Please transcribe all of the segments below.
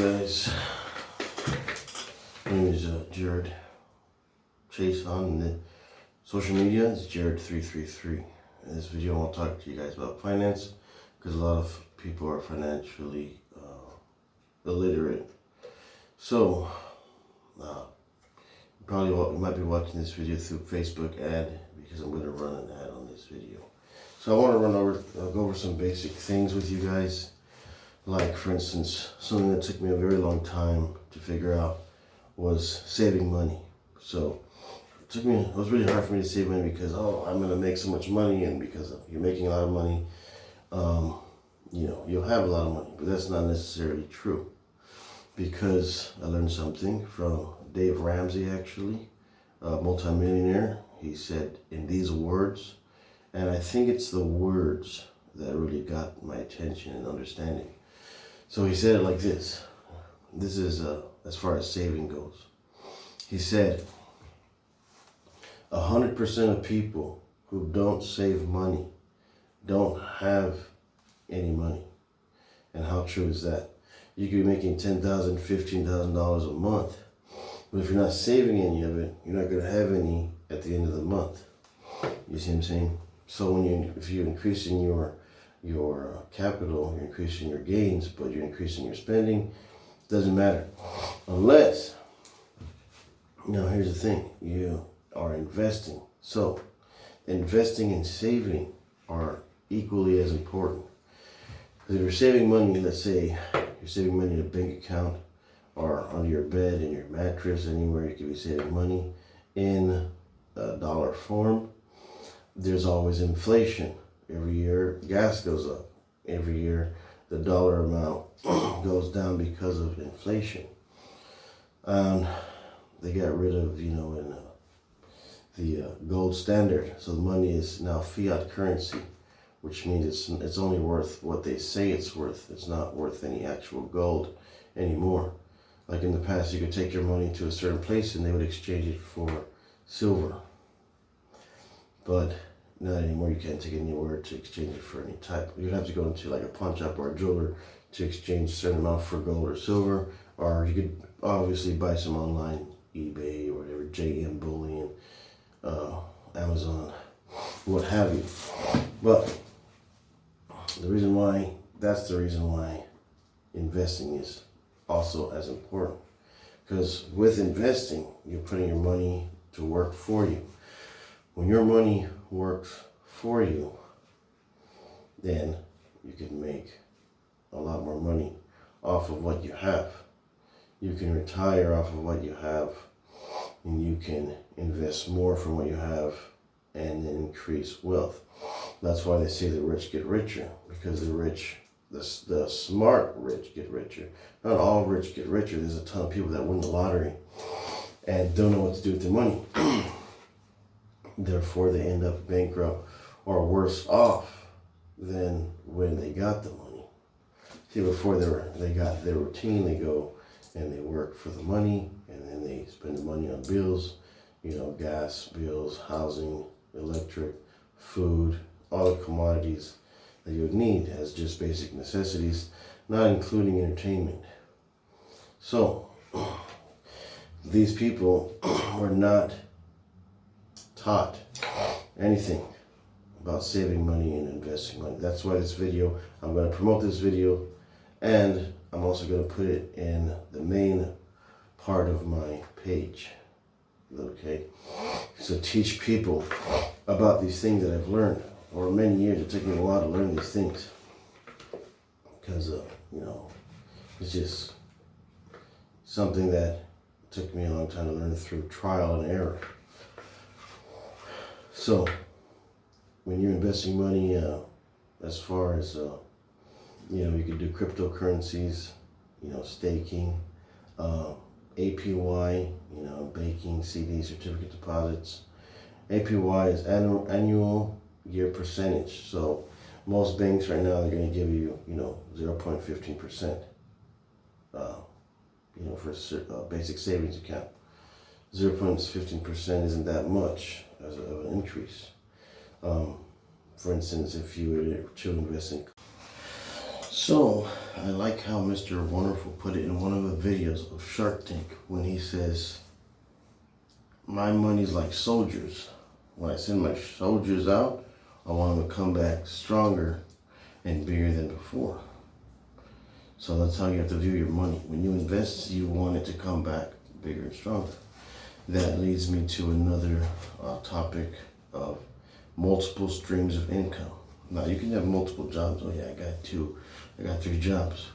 guys? My name is Jared Chase on the social media. It's Jared333. In this video, I want to talk to you guys about finance because a lot of people are financially illiterate. So, you might be watching this video through Facebook ad because I'm going to run an ad on this video. So I want to go over some basic things with you guys. Like, for instance, something that took me a very long time to figure out was saving money. So it was really hard for me to save money because, I'm going to make so much money, and because you're making a lot of money, you'll have a lot of money. But that's not necessarily true, because I learned something from Dave Ramsey, actually, a multimillionaire. He said in these words, and I think it's the words that really got my attention and understanding. So he said it like this. This is as far as saving goes. He said, 100% of people who don't save money don't have any money. And how true is that? You could be making $10,000, $15,000 a month, but if you're not saving any of it, you're not going to have any at the end of the month. You see what I'm saying? So if you're increasing your capital, you're increasing your gains, but you're increasing your spending, it doesn't matter. Unless, here's the thing, you are investing. So investing and saving are equally as important. Because if you're saving money, let's say you're saving money in a bank account or under your bed, in your mattress, anywhere you could be saving money in a dollar form, there's always inflation. Every year, gas goes up. Every year, the dollar amount goes down because of inflation. They got rid of, the gold standard. So the money is now fiat currency, which means it's only worth what they say it's worth. It's not worth any actual gold anymore. Like in the past, you could take your money to a certain place and they would exchange it for silver. But not anymore. You can't take it anywhere to exchange it for any type. You'd have to go into like a pawn shop or a jeweler to exchange a certain amount for gold or silver. Or you could obviously buy some online, eBay or whatever, JM Bullion, Amazon, what have you. But that's the reason why investing is also as important. Because with investing, you're putting your money to work for you. When your money works for you, then you can make a lot more money off of what you have. You can retire off of what you have, and you can invest more from what you have and then increase wealth. That's why they say the rich get richer, because the smart rich get richer. Not all rich get richer. There's a ton of people that win the lottery and don't know what to do with their money. Therefore, they end up bankrupt or worse off than when they got the money. See, before they got their routine, they go and they work for the money, and then they spend the money on bills, gas bills, housing, electric, food, all the commodities that you would need as just basic necessities, not including entertainment. So, these people were not taught anything about saving money and investing money. That's why I'm going to promote this video, and I'm also going to put it in the main part of my page. Okay? So teach people about these things that I've learned over many years. It took me a while to learn these things. Because, it's just something that took me a long time to learn through trial and error. So, when you're investing money, as far as, you can do cryptocurrencies, staking, APY, banking, CD, certificate deposits. APY is annual year percentage. So, most banks right now are going to give you, 0.15%, for a basic savings account. 0.15% isn't that much as of an increase. For instance, if you were to invest in So I like how Mr. Wonderful put it in one of videos of Shark Tank when he says, my money's like soldiers. When I send my soldiers out, I want them to come back stronger and bigger than before. So that's how you have to view your money. When you invest, you want it to come back bigger and stronger. That leads me to another topic of multiple streams of income. Now, you can have multiple jobs. Oh yeah, I got 3 jobs.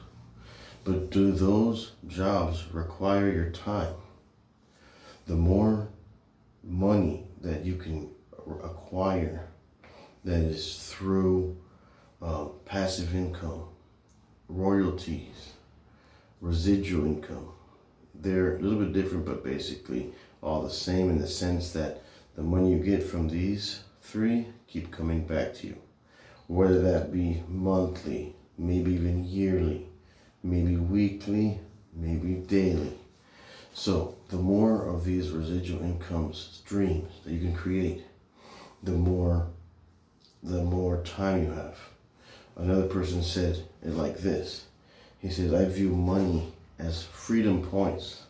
But do those jobs require your time? The more money that you can acquire that is through passive income, royalties, residual income, they're a little bit different, but basically all the same in the sense that the money you get from these 3 keep coming back to you. Whether that be monthly, maybe even yearly, maybe weekly, maybe daily. So the more of these residual income streams that you can create, the more time you have. Another person said it like this. He says, I view money as freedom points,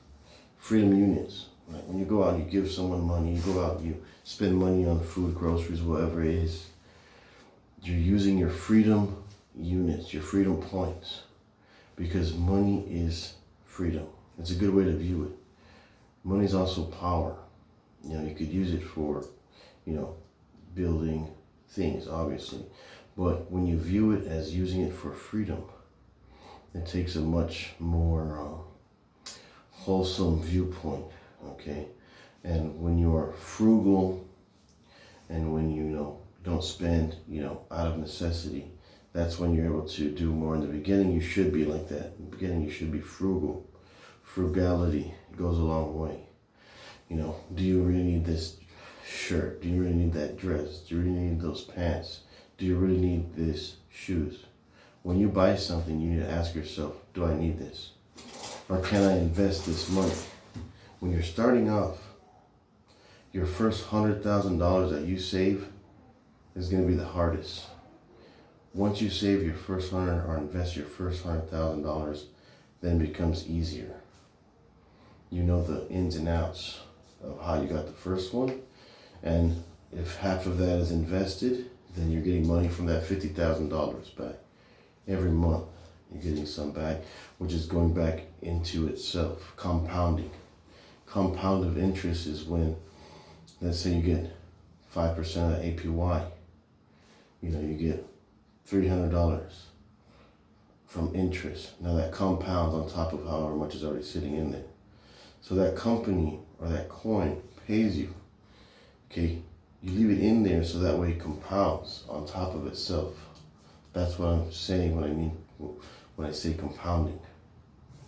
freedom units. Right? When you go out and you give someone money, you go out and you spend money on food, groceries, whatever it is, you're using your freedom units, your freedom points, because money is freedom. It's a good way to view it. Money is also power. You could use it for, building things, obviously. But when you view it as using it for freedom, it takes a much more wholesome viewpoint, okay? And when you are frugal and when you don't spend, out of necessity, that's when you're able to do more. In the beginning, you should be like that. In the beginning, you should be frugal. Frugality goes a long way. Do you really need this shirt? Do you really need that dress? Do you really need those pants? Do you really need this shoes? When you buy something, you need to ask yourself, do I need this? Or can I invest this money? When you're starting off, your first $100,000 that you save is going to be the hardest. Once you save your first or invest your first $100,000, then it becomes easier. You know the ins and outs of how you got the first one, and if half of that is invested, then you're getting money from that $50,000 back. Every month, you're getting some back, which is going back into itself, compounding. Compounded interest is when, let's say you get 5% of APY. You get $300 from interest. Now that compounds on top of however much is already sitting in there. So that company or that coin pays you. Okay, you leave it in there so that way it compounds on top of itself. That's what I'm saying when I say compounding.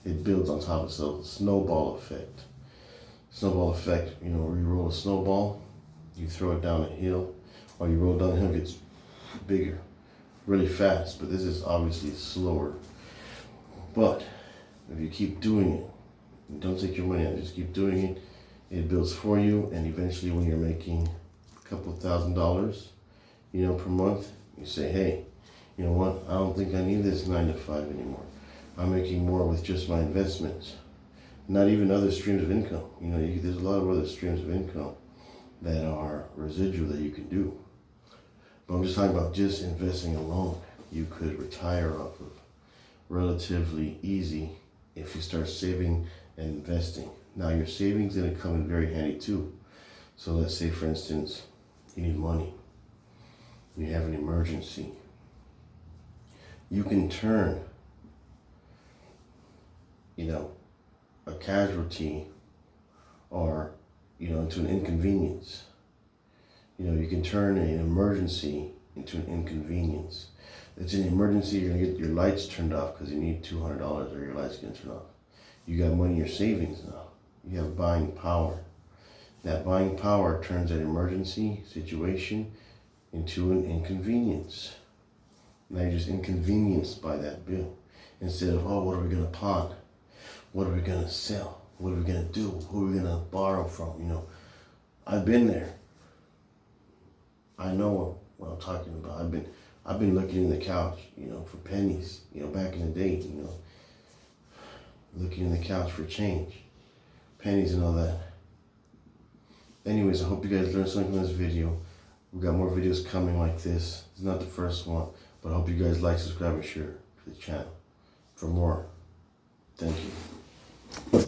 It builds on top of itself. Snowball effect. Snowball effect, where you roll a snowball, you throw it down a hill, or you roll down a hill, it gets bigger really fast, but this is obviously slower. But if you keep doing it, don't take your money out, just keep doing it, it builds for you, and eventually when you're making a couple $1,000s, per month, you say, hey, you know what, I don't think I need this 9 to 5 anymore. I'm making more with just my investments. Not even other streams of income. There's a lot of other streams of income that are residual that you can do. But I'm just talking about just investing alone. You could retire off of relatively easy if you start saving and investing. Now your savings is going to come in very handy too. So let's say, for instance, you need money. You have an emergency. You can turn, a casualty or, into an inconvenience. You can turn an emergency into an inconvenience. It's an emergency, you're going to get your lights turned off because you need $200 or your lights get turned off. You got money in your savings now. You have buying power. That buying power turns that emergency situation into an inconvenience. Now you're just inconvenienced by that bill. Instead of, what are we going to pawn? What are we going to sell? What are we going to do? Who are we going to borrow from? I've been there. I know what I'm talking about. I've been looking in the couch, for pennies, back in the day, looking in the couch for change, pennies and all that. Anyways, I hope you guys learned something from this video. We've got more videos coming like this. It's not the first one, but I hope you guys like, subscribe, and share to the channel for more. Thank you.